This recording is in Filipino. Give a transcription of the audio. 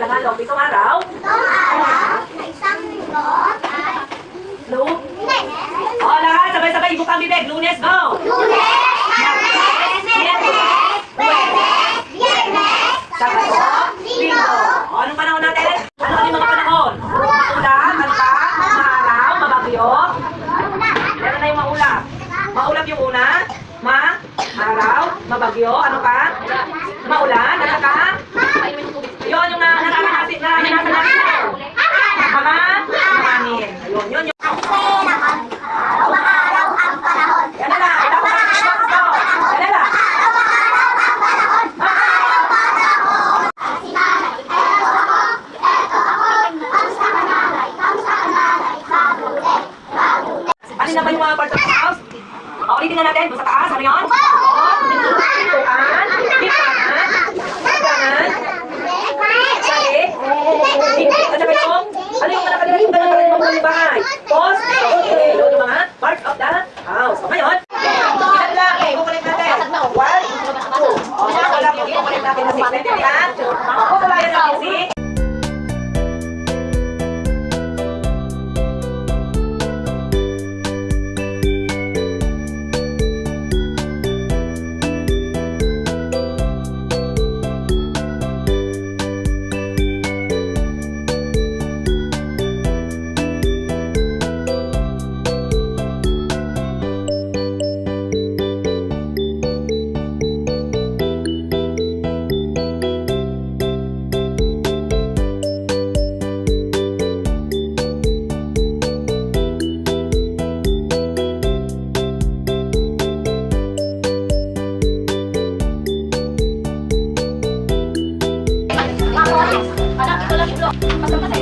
nanalo. Pitong araw. Isang linggo. O, lahat. Sabay-sabay. Ibuk ang bibig. Lunes, go! Sabado, Linggo. O, anong panahon natin? Ano yung mga panahon? Maulan, malpa, maaraw, mabagyo. Meron na yung maulap. Maulap yung una. Maaraw, mabagyo. Ano pa? Maulan, at saka? Yun yung naranasan natin. Hangin. Ayun, yun yung. Yan na lang. Ito pa. Yan na lang. Alin na ba yung mga parts of the house? Ulitin na natin. Doon sa taas. Ano yun? Pintuan. Bintana. Higangan. Sali. Hindi. At saka yung, ano yung mga nakalimutan ng kalimutan ng bahay? Post. Okay. Yun yung mga parts of the house. O ngayon, ilan lang. Ikukulit natin. 1, 2. O, wala lang yung ikukulit natin na 6. Pwede yan. Kukulayan ng music. Anak, ito lang ito.